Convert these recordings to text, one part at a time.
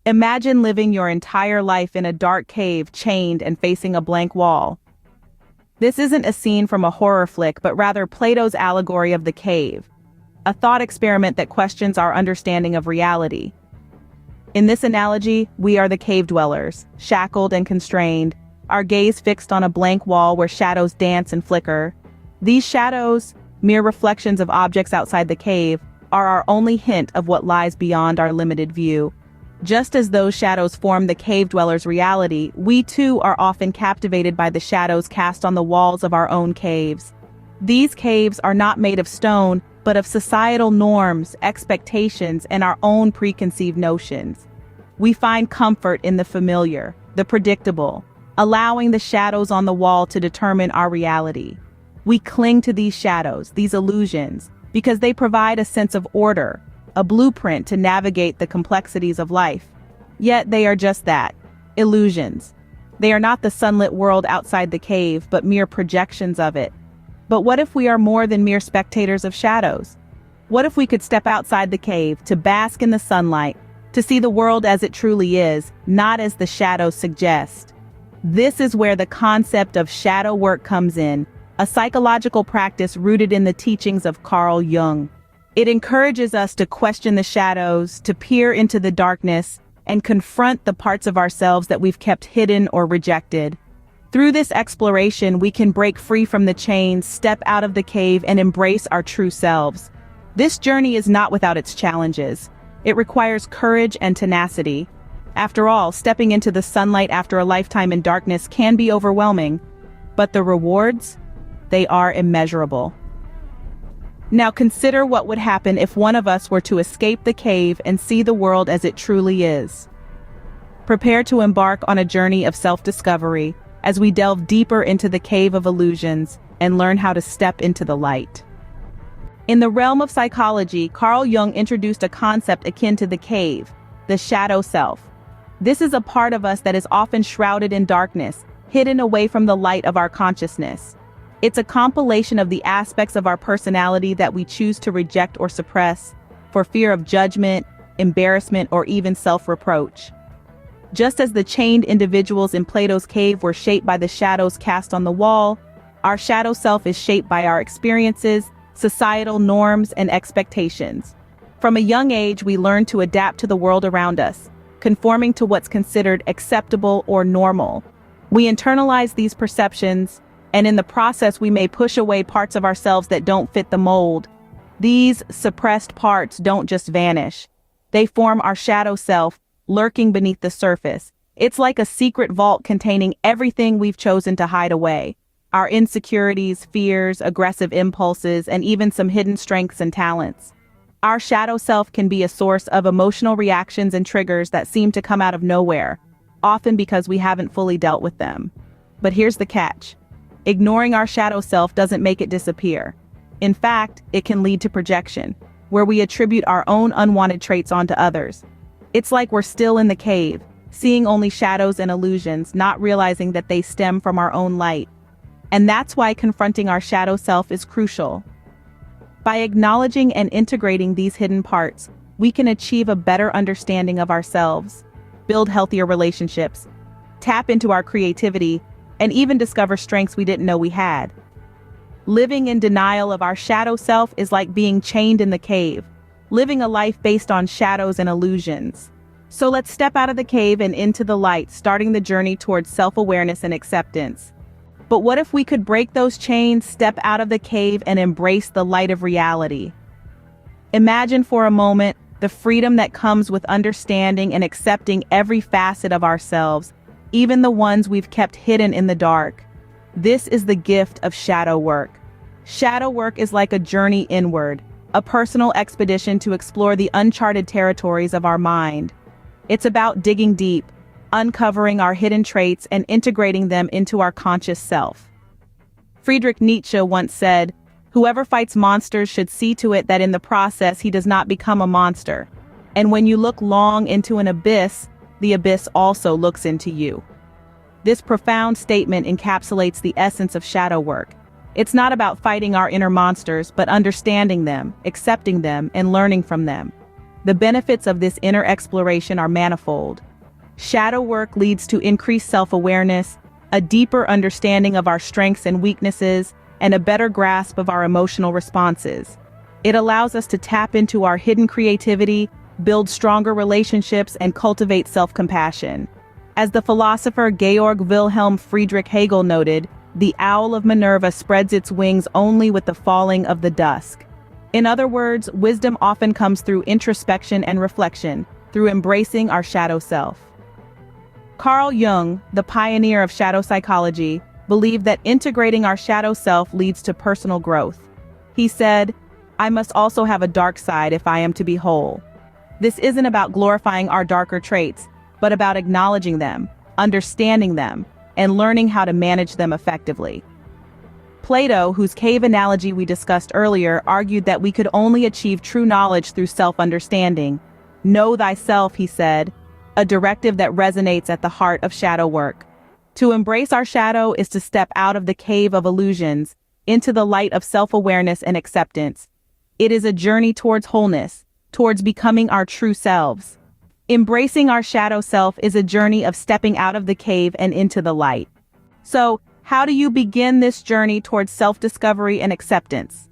Imagine living your entire life in a dark cave, chained and facing a blank wall. This isn't a scene from a horror flick, but rather Plato's allegory of the cave, a thought experiment that questions our understanding of reality. In this analogy, we are the cave dwellers, shackled and constrained, our gaze fixed on a blank wall where shadows dance and flicker. These shadows, mere reflections of objects outside the cave, are our only hint of what lies beyond our limited view. Just as those shadows form the cave dweller's reality, we too are often captivated by the shadows cast on the walls of our own caves. These caves are not made of stone, but of societal norms, expectations, and our own preconceived notions. We find comfort in the familiar, the predictable, allowing the shadows on the wall to determine our reality. We cling to these shadows, these illusions, because they provide a sense of order, a blueprint to navigate the complexities of life. Yet they are just that, illusions. They are not the sunlit world outside the cave, but mere projections of it. But what if we are more than mere spectators of shadows? What if we could step outside the cave, to bask in the sunlight, to see the world as it truly is, not as the shadows suggest? This is where the concept of shadow work comes in, a psychological practice rooted in the teachings of CarlJung. It encourages us to question the shadows, to peer into the darkness, and confront the parts of ourselves that we've kept hidden or rejected. Through this exploration, we can break free from the chains, step out of the cave, and embrace our true selves. This journey is not without its challenges. It requires courage and tenacity. After all, stepping into the sunlight after a lifetime in darkness can be overwhelming, but the rewards, they are immeasurable. Now consider what would happen if one of us were to escape the cave and see the world as it truly is. Prepare to embark on a journey of self-discovery as we delve deeper into the cave of illusions and learn how to step into the light. In the realm of psychology, CarlJung introduced a concept akin to the cave, the shadow self. This is a part of us that is often shrouded in darkness, hidden away from the light of our consciousness. It's a compilation of the aspects of our personality that we choose to reject or suppress, for fear of judgment, embarrassment, or even self-reproach. Just as the chained individuals in Plato's cave were shaped by the shadows cast on the wall, our shadow self is shaped by our experiences, societal norms, and expectations. From a young age, we learn to adapt to the world around us, conforming to what's considered acceptable or normal. We internalize these perceptions, and in the process we may push away parts of ourselves that don't fit the mold. These suppressed parts don't just vanish. They form our shadow self, lurking beneath the surface. It's like a secret vault containing everything we've chosen to hide away. Our insecurities, fears, aggressive impulses, and even some hidden strengths and talents. Our shadow self can be a source of emotional reactions and triggers that seem to come out of nowhere, often because we haven't fully dealt with them. But here's the catch. Ignoring our shadow self doesn't make it disappear. In fact, it can lead to projection, where we attribute our own unwanted traits onto others. It's like we're still in the cave, seeing only shadows and illusions, not realizing that they stem from our own light. And that's why confronting our shadow self is crucial. By acknowledging and integrating these hidden parts, we can achieve a better understanding of ourselves, build healthier relationships, tap into our creativity, and even discover strengths we didn't know we had. Living in denial of our shadow self is like being chained in the cave, living a life based on shadows and illusions. So let's step out of the cave and into the light, starting the journey towards self-awareness and acceptance. But what if we could break those chains, step out of the cave, and embrace the light of reality? Imagine for a moment the freedom that comes with understanding and accepting every facet of ourselves, even the ones we've kept hidden in the dark. This is the gift of shadow work. Shadow work is like a journey inward, a personal expedition to explore the uncharted territories of our mind. It's about digging deep, uncovering our hidden traits and integrating them into our conscious self. Friedrich Nietzsche once said, "Whoever fights monsters should see to it that in the process he does not become a monster. And when you look long into an abyss, the abyss also looks into you." This profound statement encapsulates the essence of shadow work. It's not about fighting our inner monsters, but understanding them, accepting them, and learning from them. The benefits of this inner exploration are manifold. Shadow work leads to increased self-awareness, a deeper understanding of our strengths and weaknesses, and a better grasp of our emotional responses. It allows us to tap into our hidden creativity, build stronger relationships, and cultivate self-compassion. As the philosopher Georg Wilhelm Friedrich Hegel noted, the owl of Minerva spreads its wings only with the falling of the dusk. In other words, wisdom often comes through introspection and reflection, through embracing our shadow self. CarlJung, the pioneer of shadow psychology, believed that integrating our shadow self leads to personal growth. He said, "I must also have a dark side if I am to be whole." This isn't about glorifying our darker traits, but about acknowledging them, understanding them, and learning how to manage them effectively. Plato, whose cave analogy we discussed earlier, argued that we could only achieve true knowledge through self-understanding. Know thyself, he said, a directive that resonates at the heart of shadow work. To embrace our shadow is to step out of the cave of illusions, into the light of self-awareness and acceptance. It is a journey towards wholeness, towards becoming our true selves. Embracing our shadow self is a journey of stepping out of the cave and into the light. So, how do you begin this journey towards self-discovery and acceptance?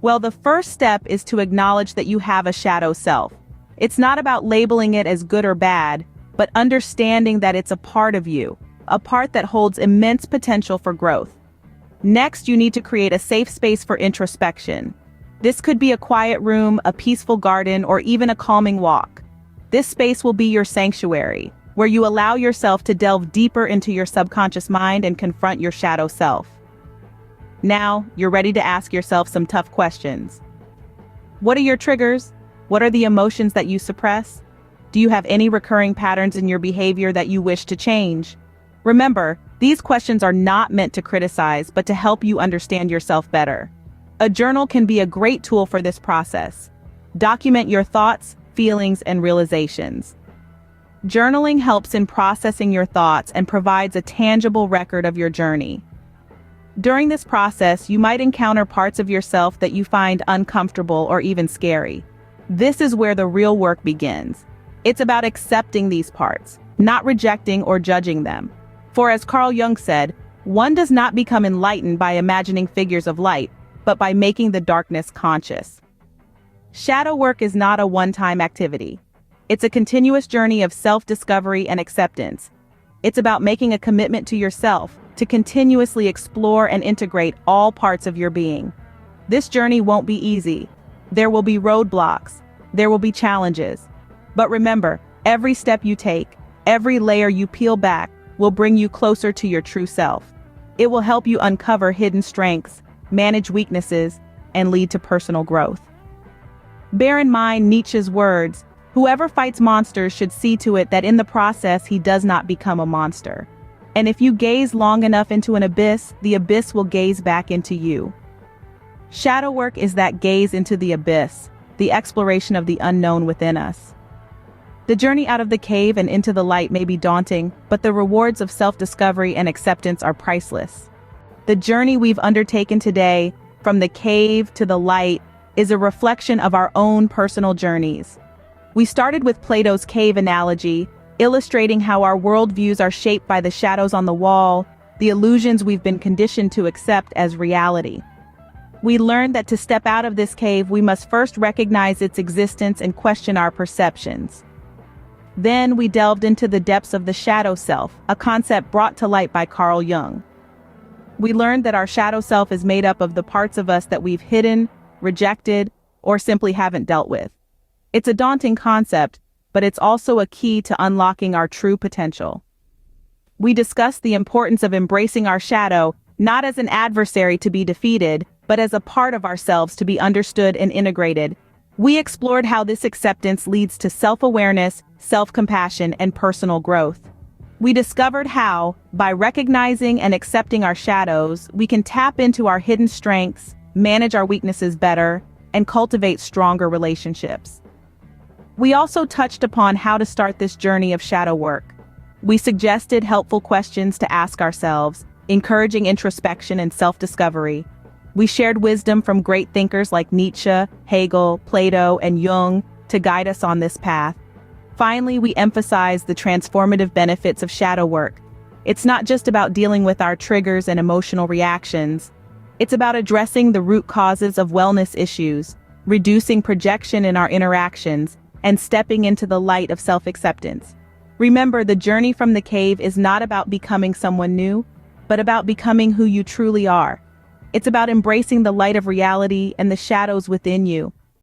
Well, the first step is to acknowledge that you have a shadow self. It's not about labeling it as good or bad, but understanding that it's a part of you, a part that holds immense potential for growth. Next, you need to create a safe space for introspection. This could be a quiet room, a peaceful garden, or even a calming walk. This space will be your sanctuary, where you allow yourself to delve deeper into your subconscious mind and confront your shadow self. Now, you're ready to ask yourself some tough questions. What are your triggers? What are the emotions that you suppress? Do you have any recurring patterns in your behavior that you wish to change? Remember, these questions are not meant to criticize, but to help you understand yourself better. A journal can be a great tool for this process. Document your thoughts, feelings, and realizations. Journaling helps in processing your thoughts and provides a tangible record of your journey. During this process, you might encounter parts of yourself that you find uncomfortable or even scary. This is where the real work begins. It's about accepting these parts, not rejecting or judging them. For as CarlJung said, one does not become enlightened by imagining figures of light, but by making the darkness conscious. Shadow work is not a one-time activity. It's a continuous journey of self-discovery and acceptance. It's about making a commitment to yourself, to continuously explore and integrate all parts of your being. This journey won't be easy. There will be roadblocks. There will be challenges. But remember, every step you take, every layer you peel back, will bring you closer to your true self. It will help you uncover hidden strengths, manage weaknesses, and lead to personal growth. Bear in mind Nietzsche's words, "Whoever fights monsters should see to it that in the process he does not become a monster." And if you gaze long enough into an abyss, the abyss will gaze back into you. Shadow work is that gaze into the abyss, the exploration of the unknown within us. The journey out of the cave and into the light may be daunting, but the rewards of self-discovery and acceptance are priceless. The journey we've undertaken today, from the cave to the light, is a reflection of our own personal journeys. We started with Plato's cave analogy, illustrating how our worldviews are shaped by the shadows on the wall, the illusions we've been conditioned to accept as reality. We learned that to step out of this cave, we must first recognize its existence and question our perceptions. Then we delved into the depths of the shadow self, a concept brought to light by CarlJung. We learned that our shadow self is made up of the parts of us that we've hidden, rejected, or simply haven't dealt with. It's a daunting concept, but it's also a key to unlocking our true potential. We discussed the importance of embracing our shadow, not as an adversary to be defeated, but as a part of ourselves to be understood and integrated. We explored how this acceptance leads to self-awareness, self-compassion, and personal growth. We discovered how, by recognizing and accepting our shadows, we can tap into our hidden strengths, manage our weaknesses better, and cultivate stronger relationships. We also touched upon how to start this journey of shadow work. We suggested helpful questions to ask ourselves, encouraging introspection and self-discovery. We shared wisdom from great thinkers like Nietzsche, Hegel, Plato, and Jung, to guide us on this path. Finally, we emphasize the transformative benefits of shadow work. It's not just about dealing with our triggers and emotional reactions. It's about addressing the root causes of wellness issues, reducing projection in our interactions, and stepping into the light of self-acceptance. Remember, the journey from the cave is not about becoming someone new, but about becoming who you truly are. It's about embracing the light of reality and the shadows within you,